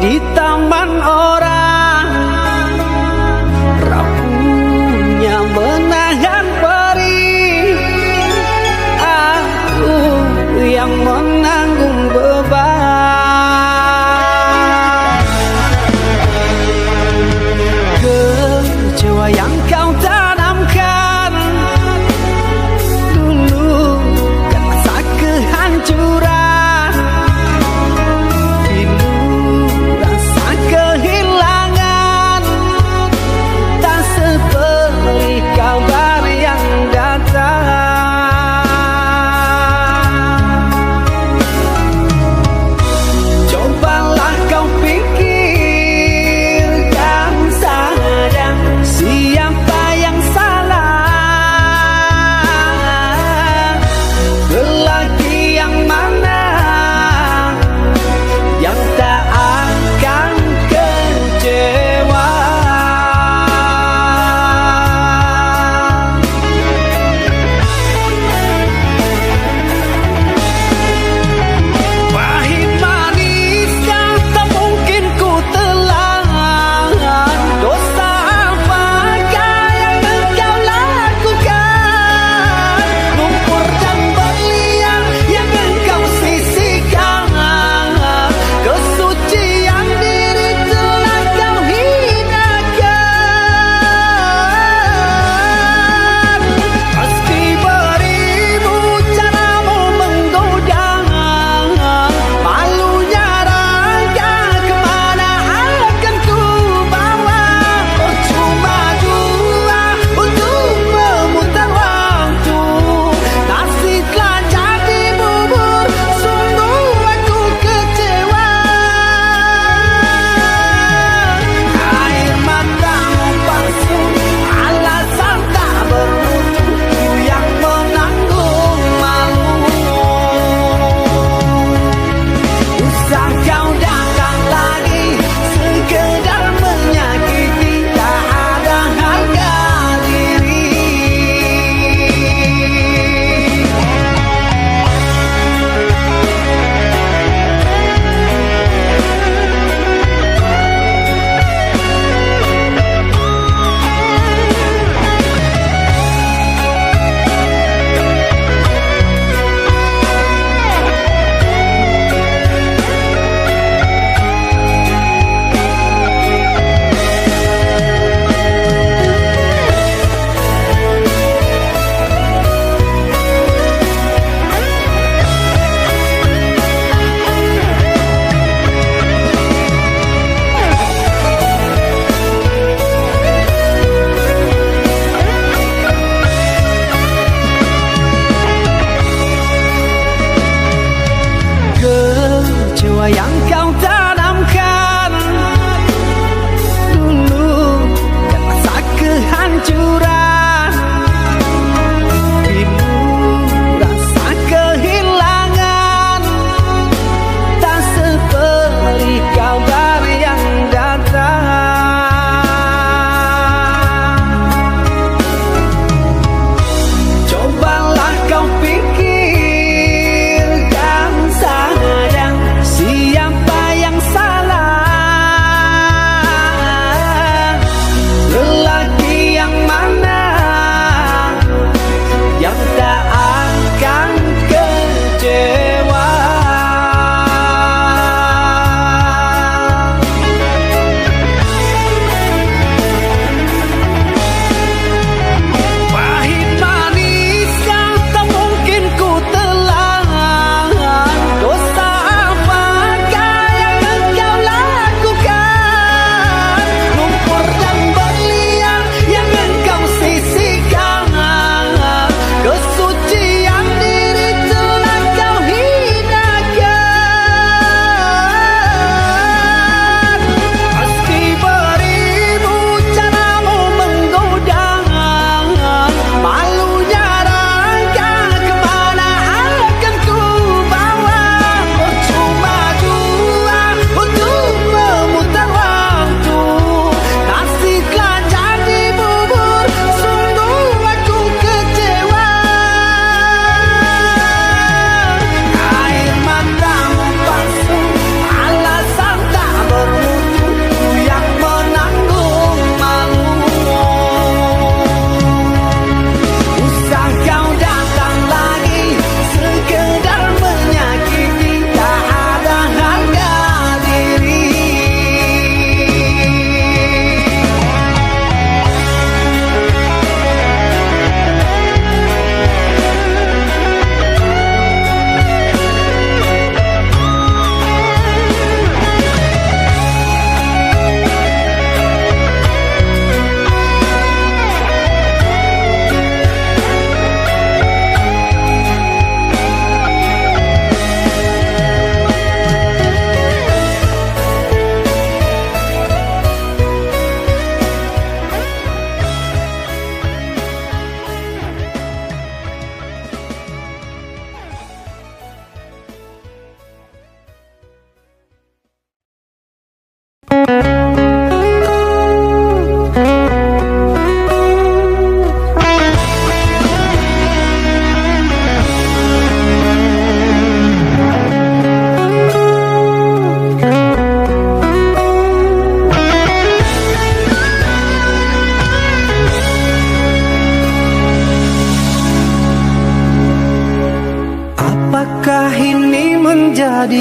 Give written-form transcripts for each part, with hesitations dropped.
di taman orang, rapuhnya menahan perih. Aku yang menanggung beban. Kecewa yang kau tanamkan dulu kan masa kehancuran. Rindu rasa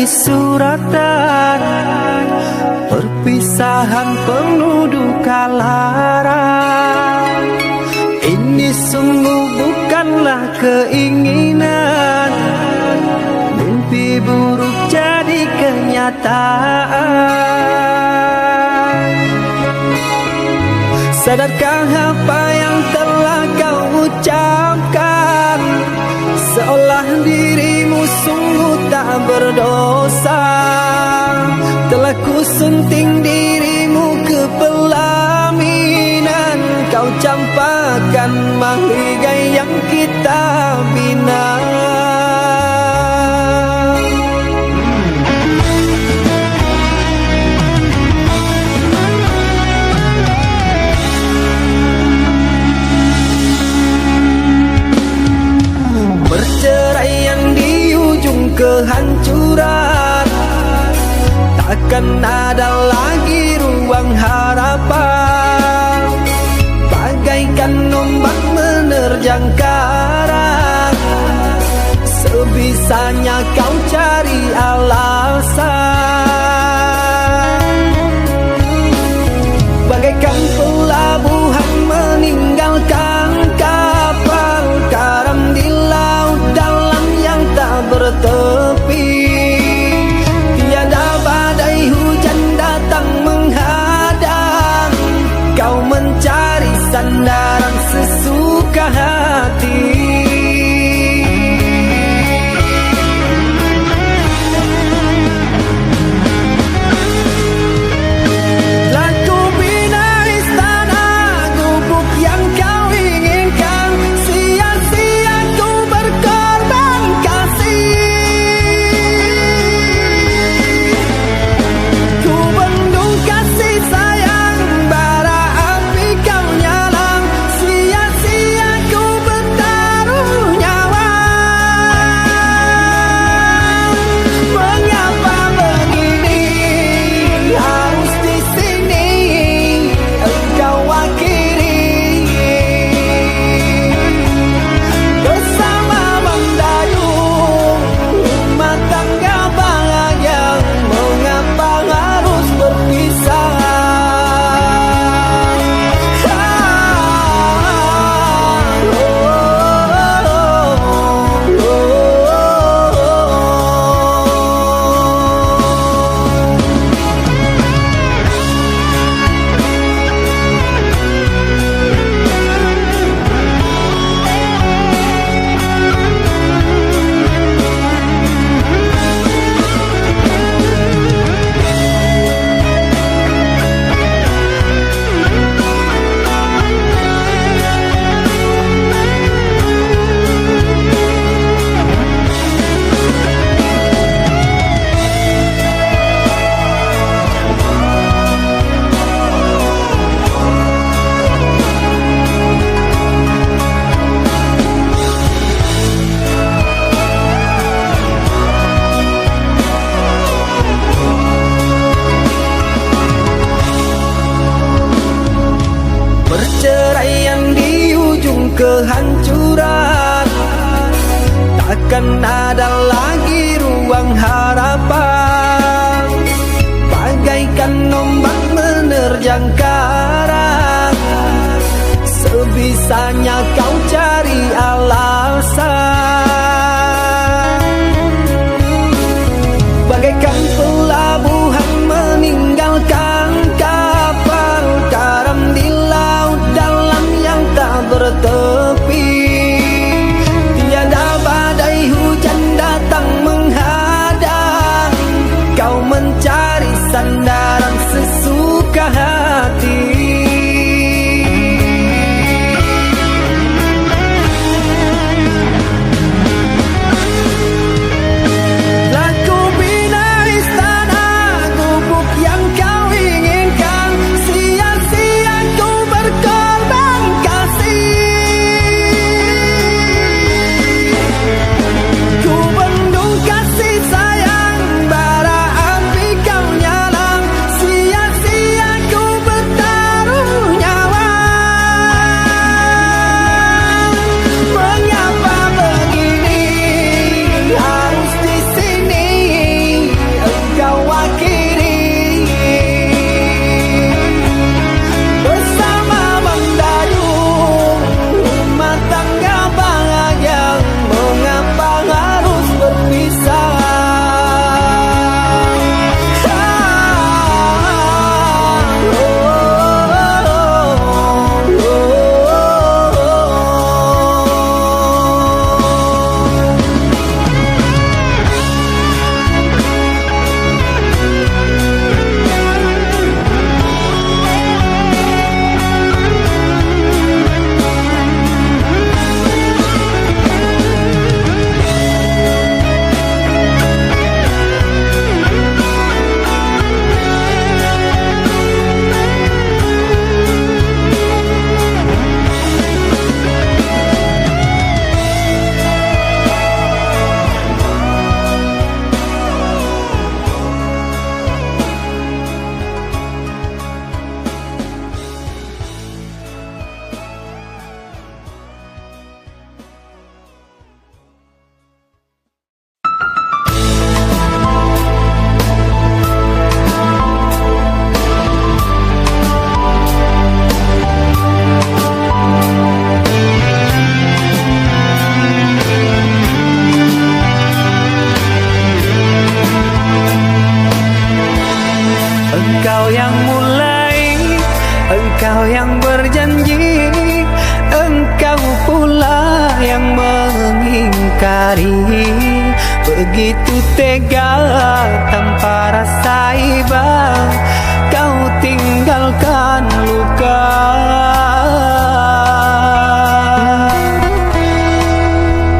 suratan, perpisahan penuh duka lara. Ini sungguh bukanlah keinginan, mimpi buruk jadi kenyataan. Sadarkah apa yang telah kau ucapkan, seolah dirimu sungguh tak berdosa. Telah ku sunting dirimu ke pelaminan, kau campakkan mahligai yang kita bina. Perceraian di ujung kehancuran, takkan ada lagi ruang harapan. Bagaikan ombak menerjang karang, sebisanya kau cari alasan. Bagaikan pelabuhan meninggalkan kapal karam di laut dalam yang tak bertepi. Tiada badai hujan datang menghadang, kau mencari sandaran sesuka hati. Perceraian di ujung kehancuran, takkan ada lagi ruang harapan. Bagaikan ombak menerjang karang, sebisanya kau cari alasan. Bagaikan pelabuhan meninggalkan kapal karam di laut dalam yang tak bertepi. Tiada badai hujan datang menghadang, kau mencari sandaran sesuka hati. Engkau yang mulai, engkau yang berjanji, engkau pula yang mengingkari. Begitu tega tanpa rasa iba, kau tinggalkan luka.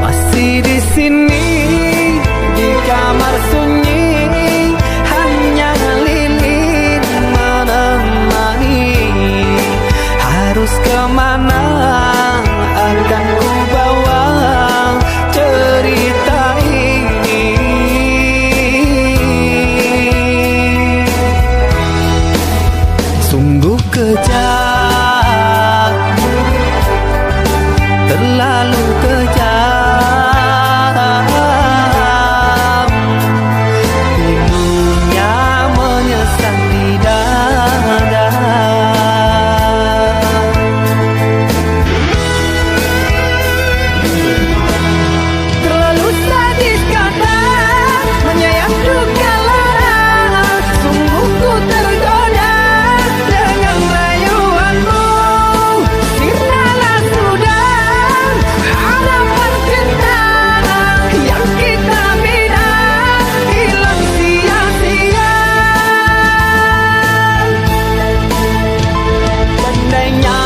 Masih di sini di kamar sunyi, hanya lilin menemani. Harus kemana akan ku bawa cerita ini? Sungguh kejam, terlalu kejam. Ibunya menyesal di dada. Terlalu sadis kata menyayat duka lara. Sungguh ku tergoda dengan rayuanmu. Sirnalah sudah harapan cinta yang kita bina hilang sia-sia. Andainya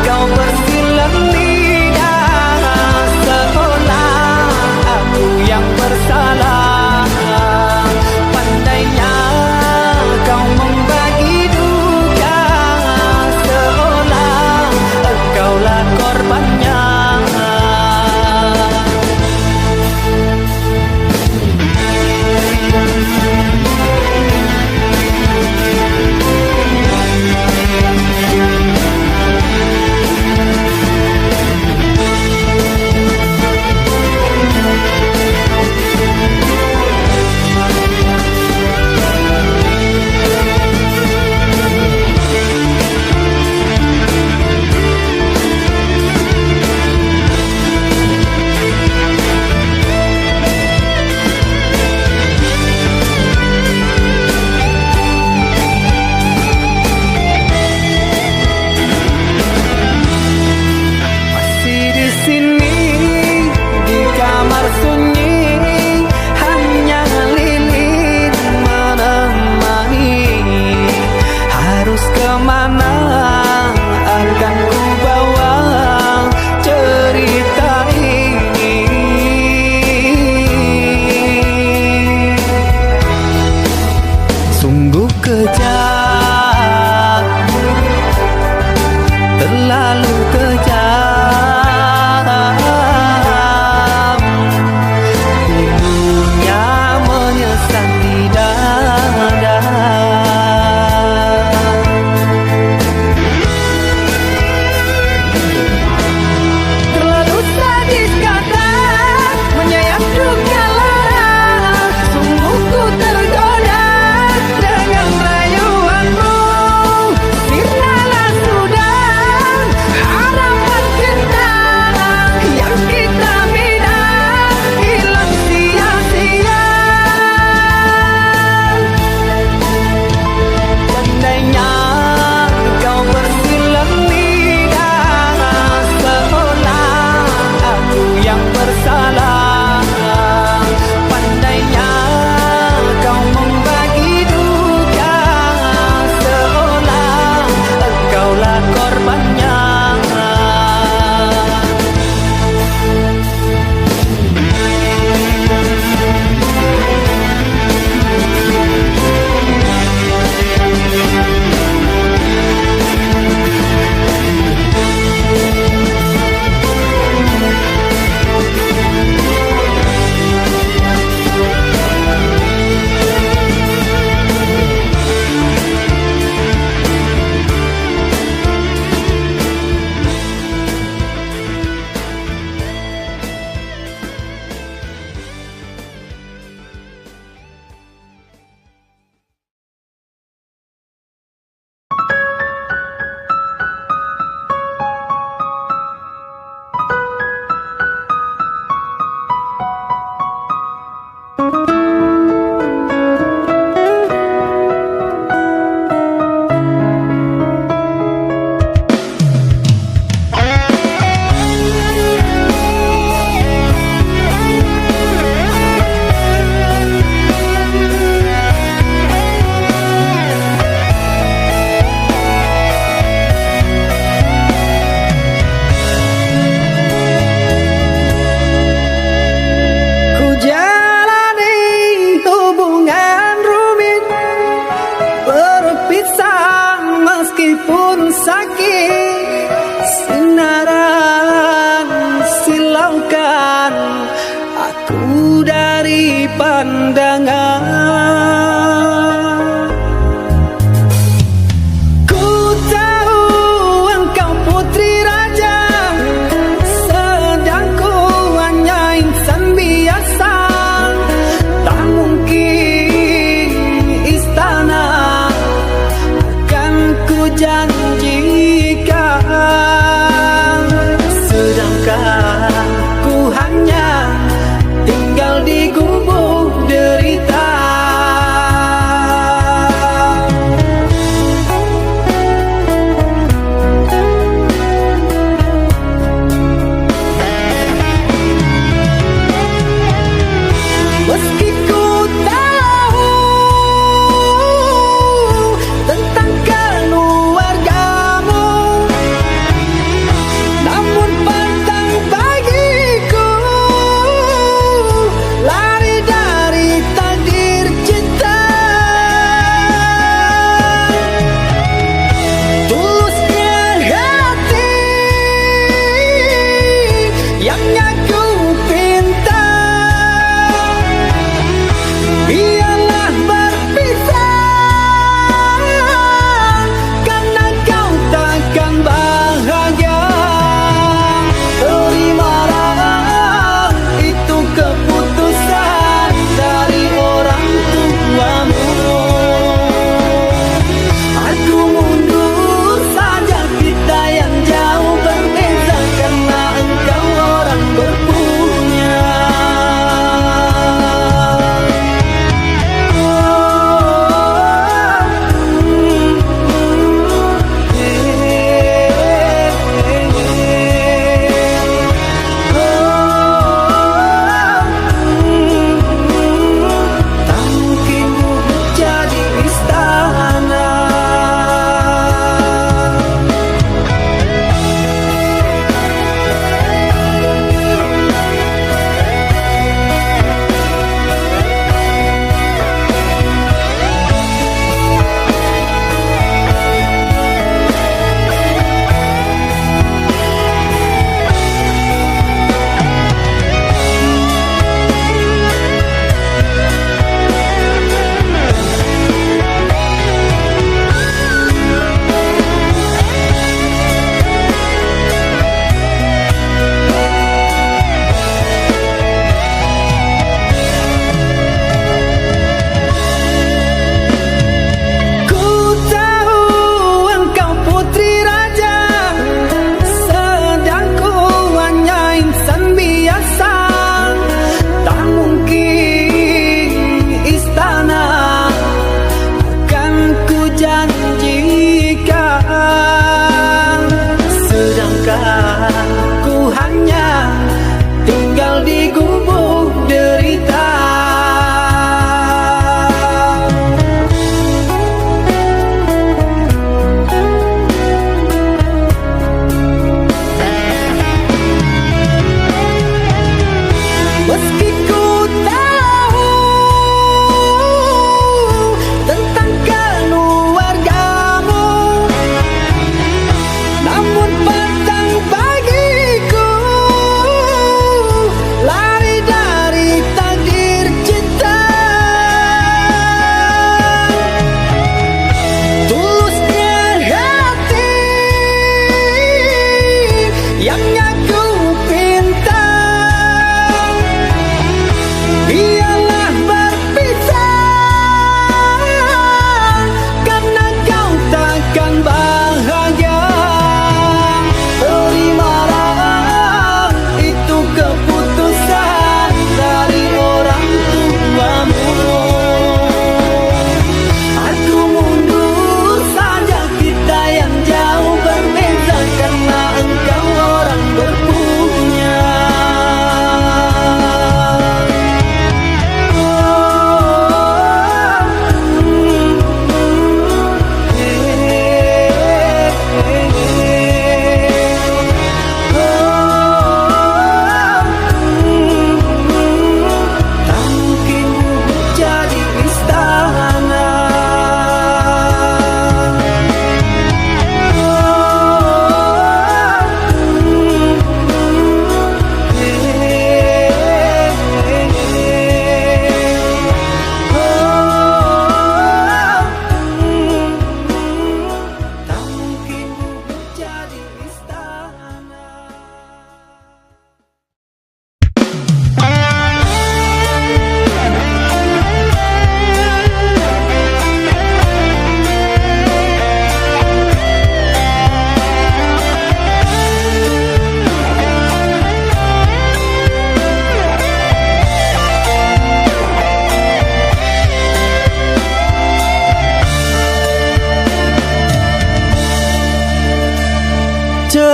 kau bersilang lidah, seolah aku yang bersalah. Pandainya kau membagi duka, seolah engkaulah korbannya. Masih di sini di kamar sunyi, hanya lilin menemani. Harus kemana akan ku bawa cerita ini? Sungguh kejam, terlalu kejam. Ibunya menyesal di dada. Terlalu sadis kata menyayat duka lara. Sungguh ku tergoda dengan rayuanmu.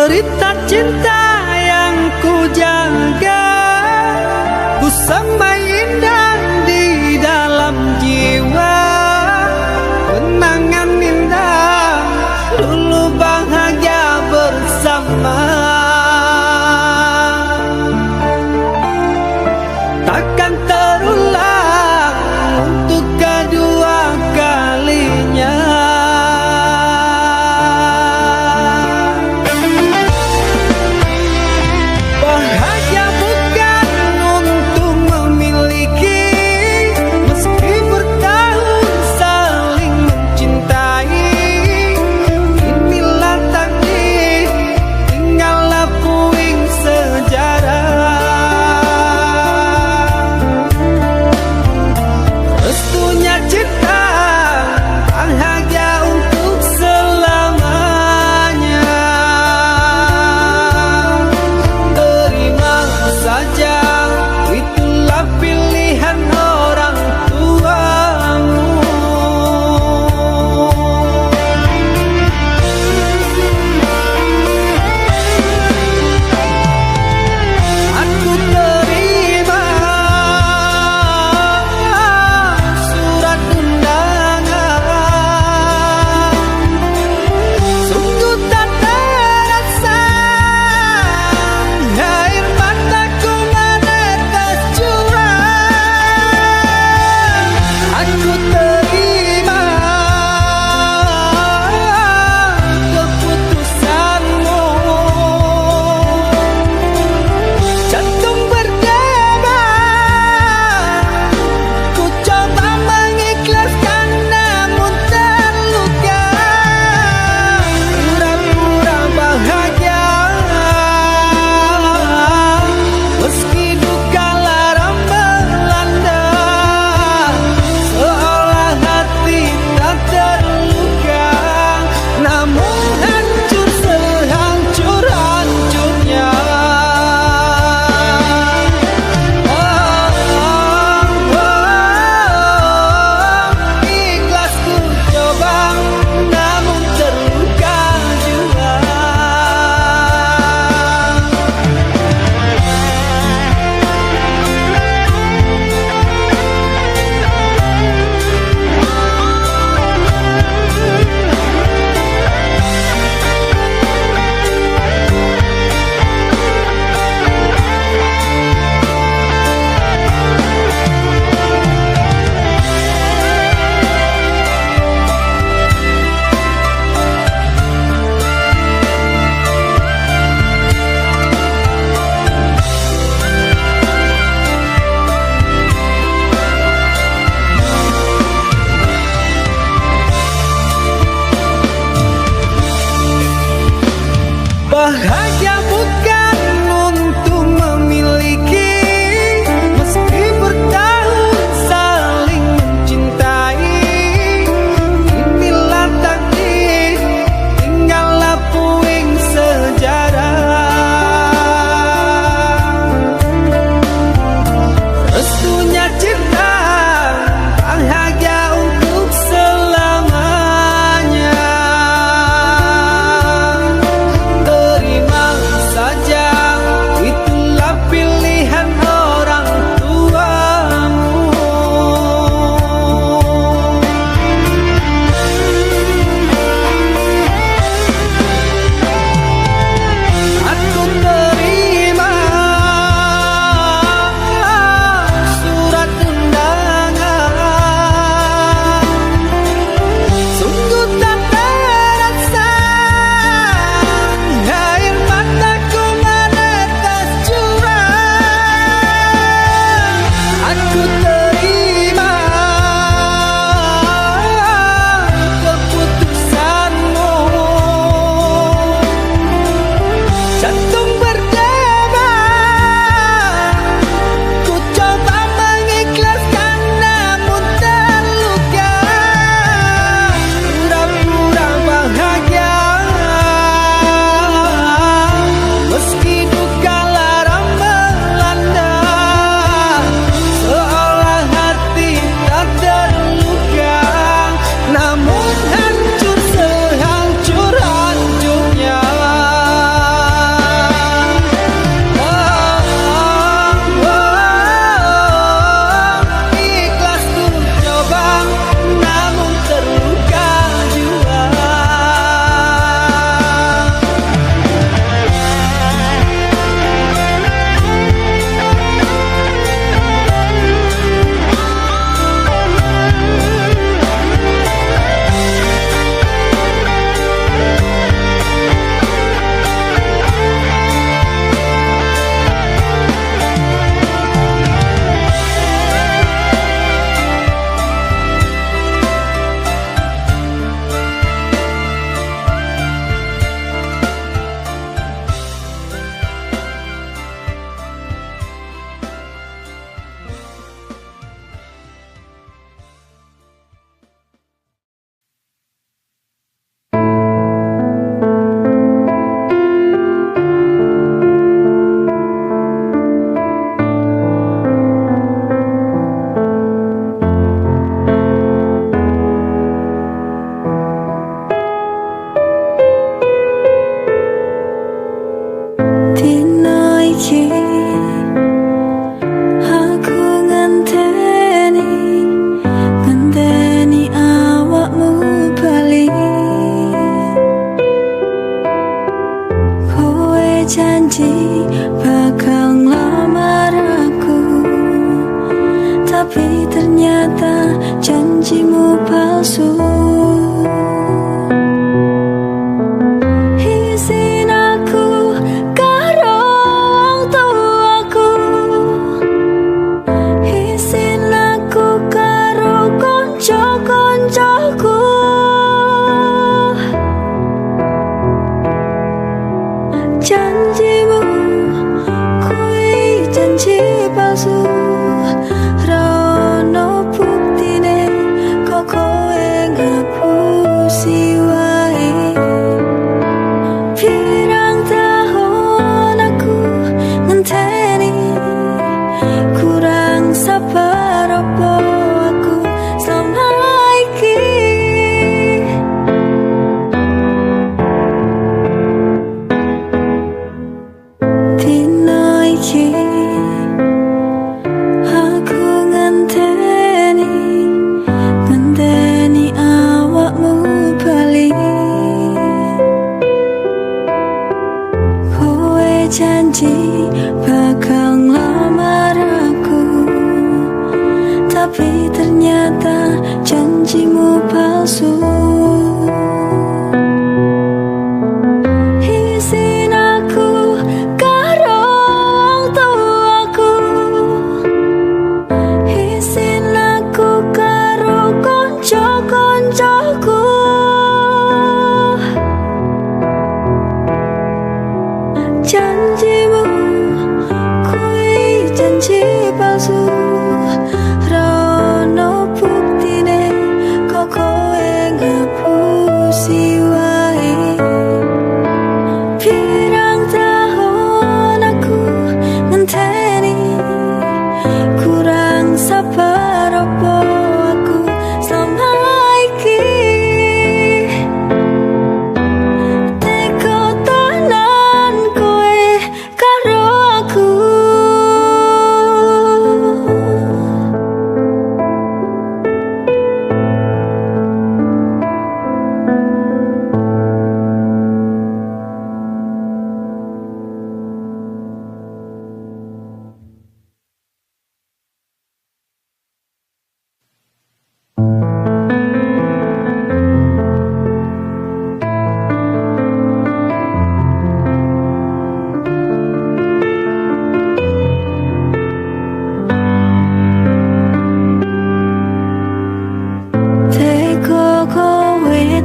Cerita cinta yang ku jaga, ku sampai indah di dalam jiwa. Kenangan indah dulu bahagia bersama, takkan terulang untuk kedua kalinya. Bahagia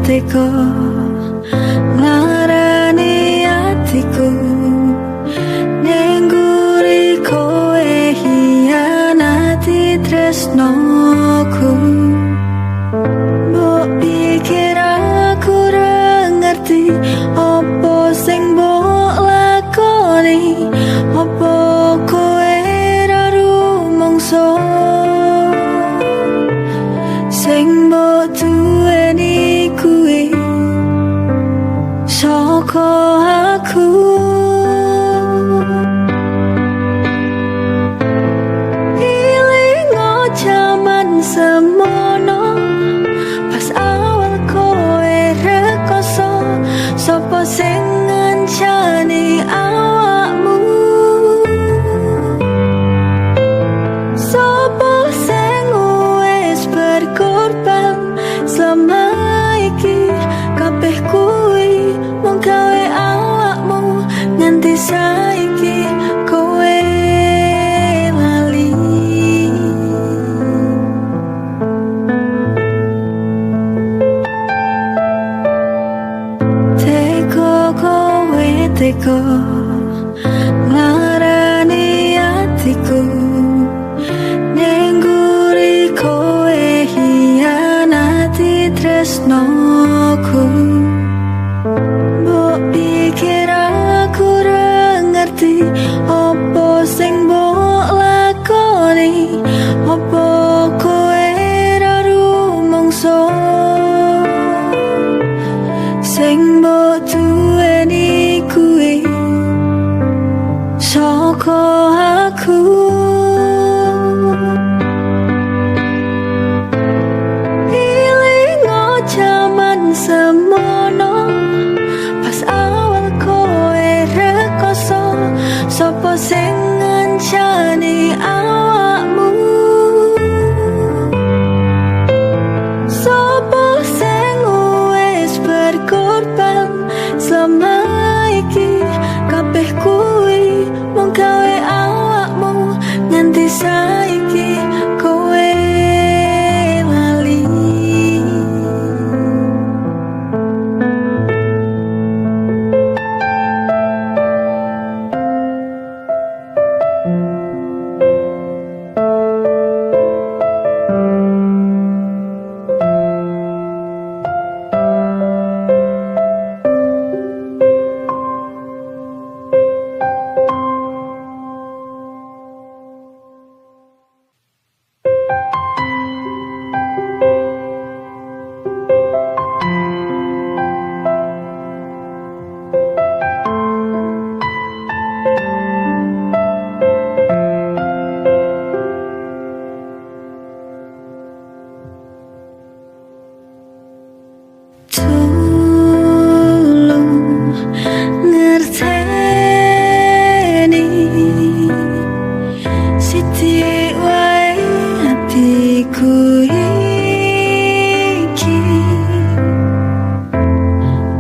teko ngarani atiku nengguri kowe hianati tresnoku. Mbok pikir aku ra ngerti opo sing mbok lakoni, opo kowe ra rumangsa sing mbok duweni kuwi saka aku. Ilingo jaman semono pas awal kowe rekoso, sapa sing ngancani awakmu, sapa sing wis berkorban selama iki. Kabeh kuwi mung gawe awakmu nganti saiki kowe lali. Teko kowe teko ngarani atiku nengguri kowe hianati tresnoku. Mbok pikir aku ra ngerti opo sing mbok lakoni, opo kowe ra rumangsa sing mbok duweni kuwi saka aku. Ilingo jaman semono pas awal kowe rekoso, sapa sing ngancani awakmu, sapa sing wis berkorban selama iki. Kabeh kuwi mung gawe awakmu nganti saiki kowe lali. Tulung ngerteni sithik wae atiku iki.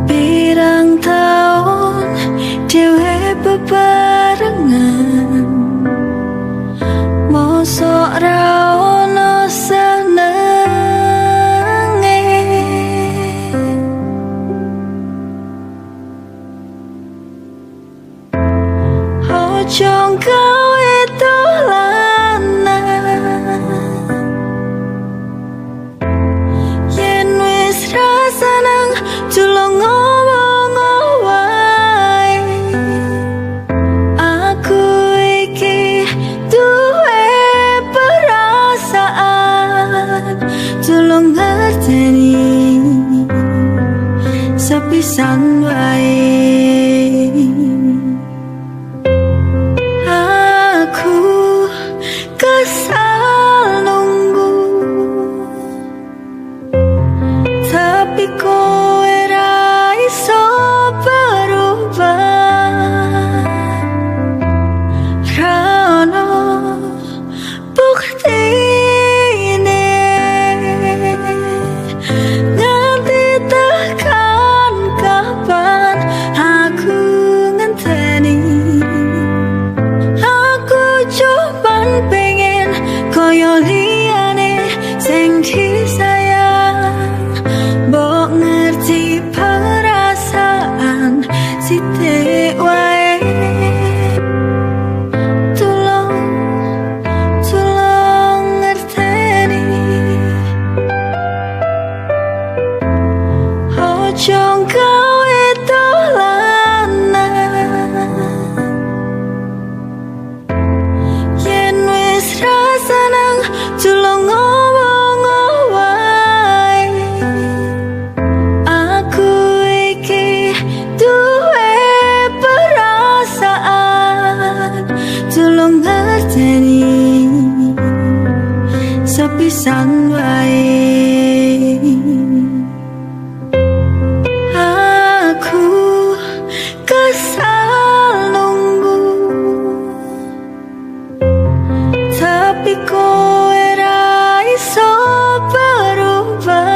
Pirang taun dhewe bebarengan, mosok ra ono senenge. Ojo gawe dolanan yen wis ra seneng, tulung ngomong wae. Aku iki duwe perasaan, tulung ngerteni sepisan wae. Aku kesal nunggu, tapi kowe ra iso berubah. Ra ono buktine nganti tekan kapan Ojo gawe dolanan yen wis ra seneng tulung ngomong wae. Aku iki duwe perasaan, tulung ngerteni sepisan wae. Aku kesal nunggu, tapi kowe ra iso berubah.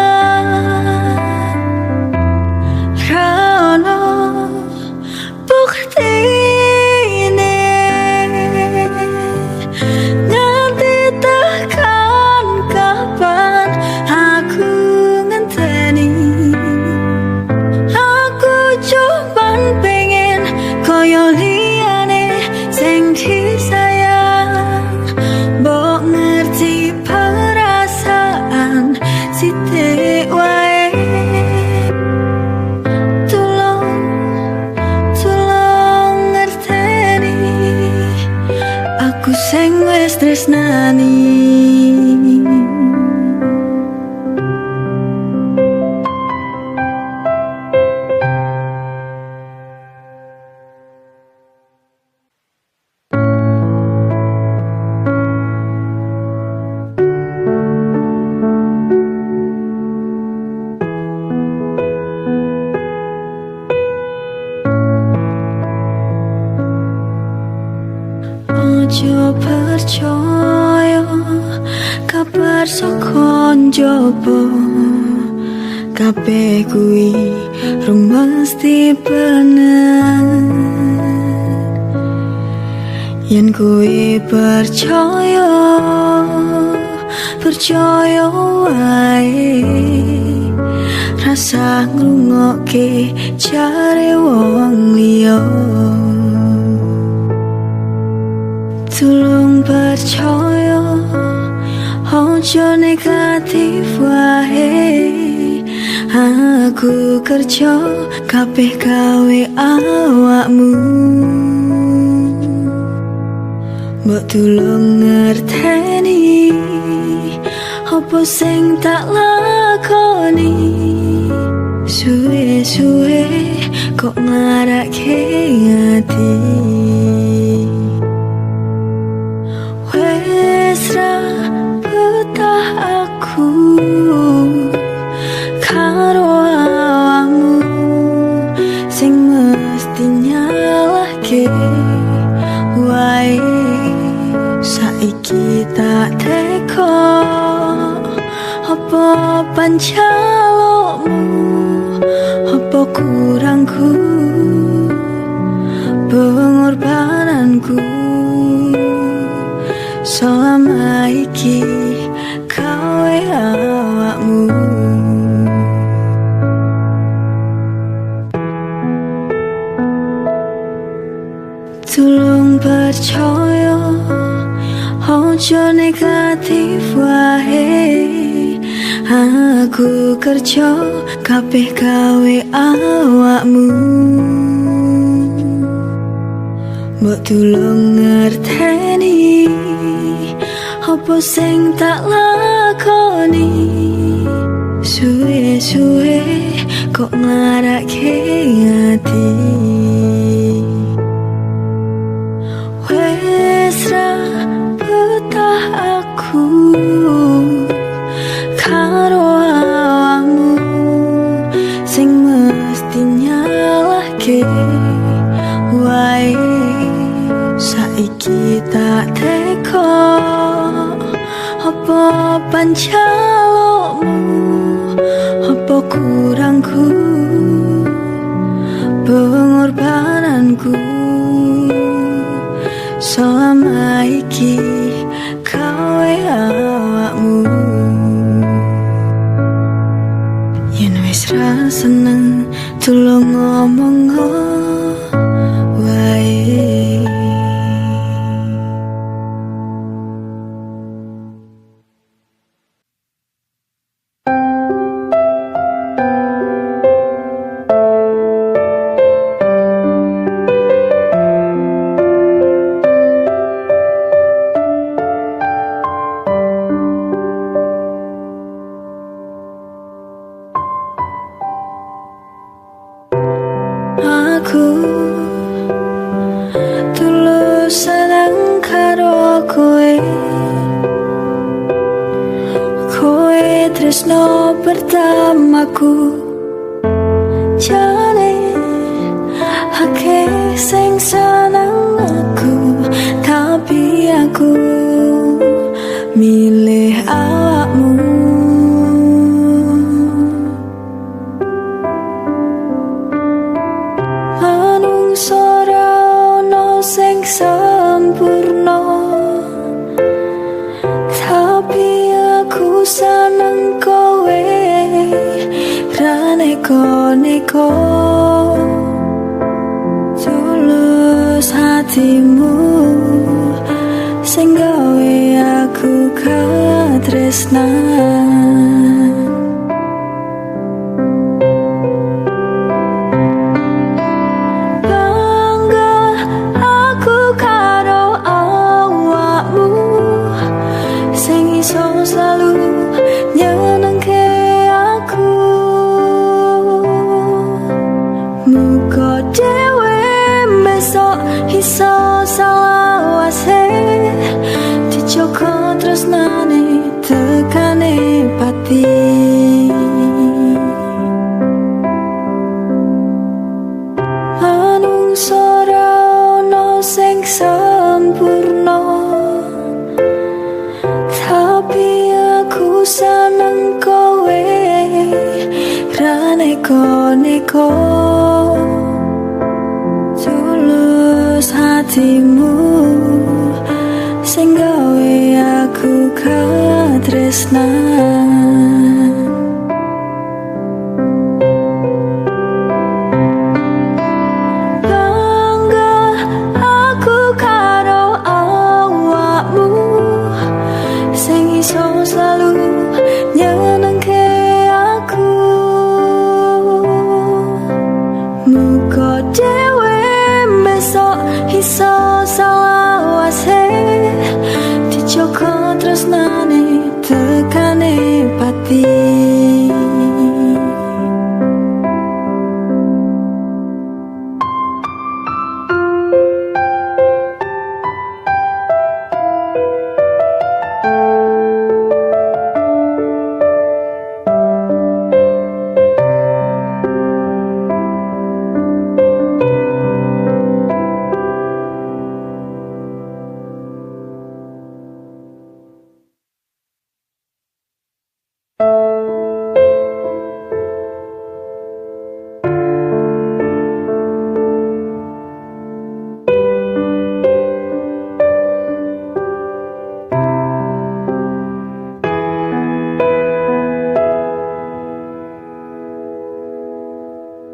Ra ono buktine nganti tekan kapan aku ngenteni. Aku cuman pengen koyo liyane sing disayang, mbok ngerti perasaan sithik wae. Tulung ngerteni aku sing wis tresnani. Ojo percaya kabar saka njaba, kabeh kuwi rung mesti bener. Yen kowe percaya wae, rasa ngrungokke jare wong liya. Tulung percaya, ojo negatif wae. Aku kerja kabeh gawe awakmu, mbok tulung ngerteni apa sing tak lakoni. Suwe-suwe kok ngarake ati, wes ra betah aku karo awakmu sing mesti nyalahke wae. Saiki tak teko apa pancalokmu, apa kurangku, pengorbananku selama iki kowe awakmu. Tulung percaya, ojo negatif wae. Aku kerja kabeh gawe awakmu, mbok tulung ngerteni apa sing tak lakoni. Suwe-suwe kok ngarake ati, wes ra betah aku karo awakmu sing mesti nyalahke wae. Saiki tak teko apa pancalokmu, apa kurangku, pengorbananku selama iki kowe awakmu. Yen wis ra seneng tulung ngomong wae. Aku tulus seneng karo kowe, kowe tresno pertamaku. Jane akeh sing seneng aku, tapi aku milih awakmu. Manungsa ora ono sing sempurna, tapi aku seneng kowe ra neko-neko. Tulus hatimu sing gawe aku katresnan. Bangga aku karo awakmu sing iso selalu nyenengke aku. Muga dhewe besok iso salawase dijogo tresnane tekane pati. Manungsa ora ono sing sempurna, tapi aku seneng kowe ra neko-neko. Tulus hatimu sing gawe aku katresnan. Bangga aku karo awakmu sing iso selalu nyenengke aku. Muga dhewe besok iso salawase dijogo tresnane tekane pati.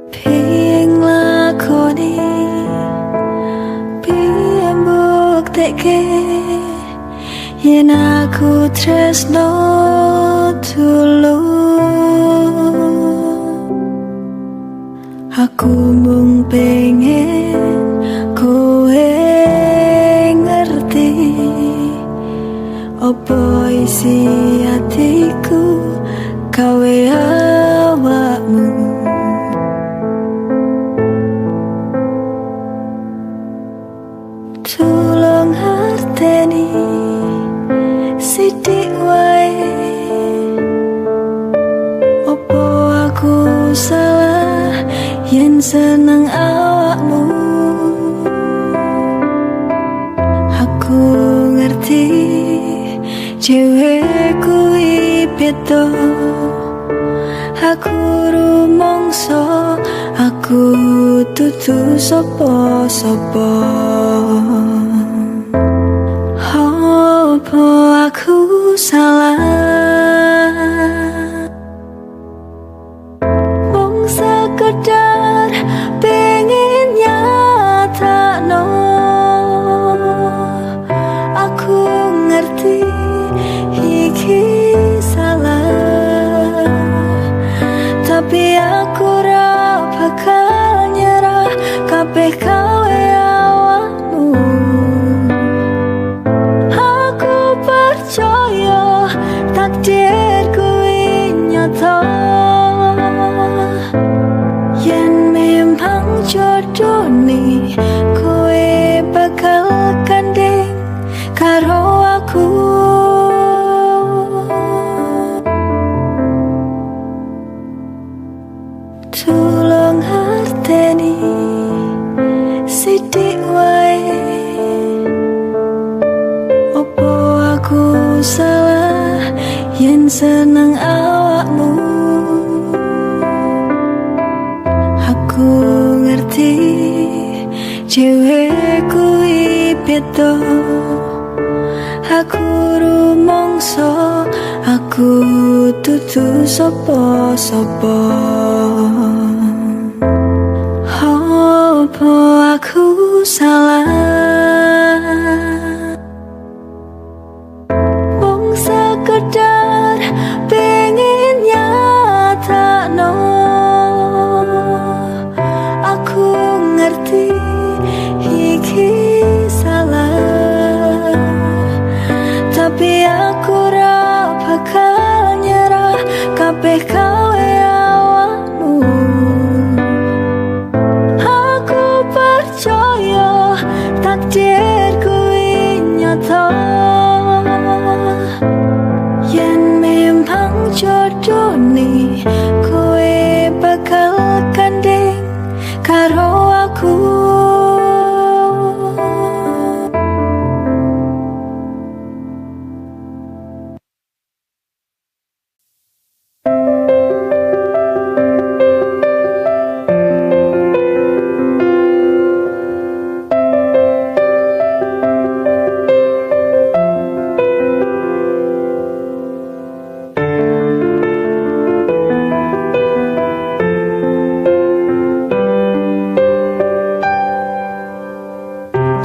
Piye nglakoni, piye mbuktekke yen aku tresno tulus. Aku mung pengen kowe ngerti apa isi hatiku gawe awakmu. Tulung harteni sithik wae, opo aku salah yen seneng awakmu. Aku ngerti cewek kuwi beda, aku rumangsa aku dudu sapa-sapa. Apa aku salah? Mung sekedar pengen nyatakno. Aku ngerti iki salah, tapi aku ora bakal nyerah kabeh gawe awakmu. Aku percaya takdir kuwi nyata yen tulung harteni sithik wae. Opo aku salah yen seneng awakmu? Aku ngerti cewek kuwi beda. Aku rumangsa aku dudu sapa-sapa. Opo aku salah? Wong sekedar pengen nyatakno. Aku ngerti iki salah, tapi aku ra bakal nyerah kabeh gawe awakmu. Aku percaya takdir kuwi nyata. Yen memang jodohne kowe bakal gandeng karo aku.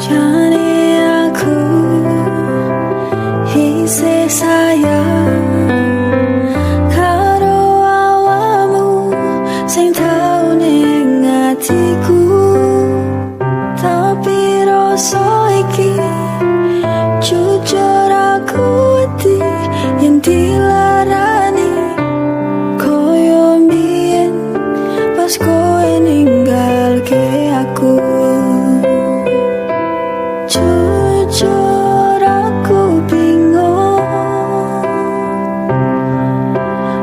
Jane aku isih sayang karo awakmu sing tau ning atiku, tapi rasa iki jujur aku wedi yen dilarani koyo mbiyen pas kowe ninggalke aku. Jujur aku bingung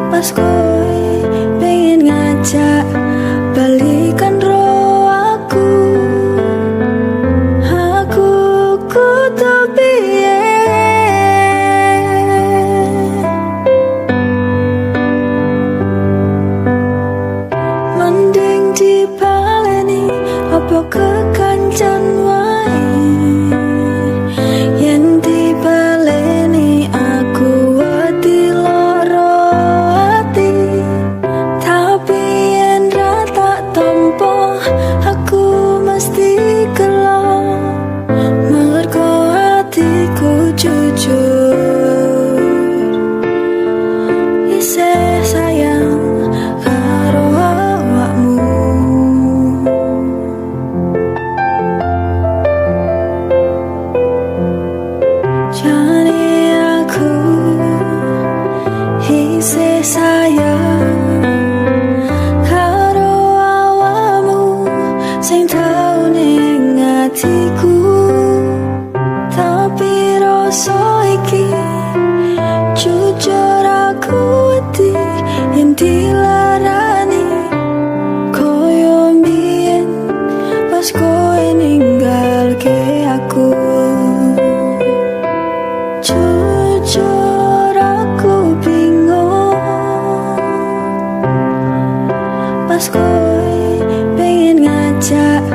pas kowe pengen ngajak balikan roh aku. Aku kudu piye? Mending dibaleni apa kekancan wae. Yen dibaleni aku wedi lara ati, tapi yen ra tak tampa aku mesti gelo. Mergo hatiku jujur isih sayang karo awakmu. Jane aku isih sayang karo awakmu sing tau ning atiku, tapi rasa iki jujur aku wedi yen dilarani koyo mbiyen pas kowe ninggalke aku. Jujur aku bingung pas kowe pengen ngajak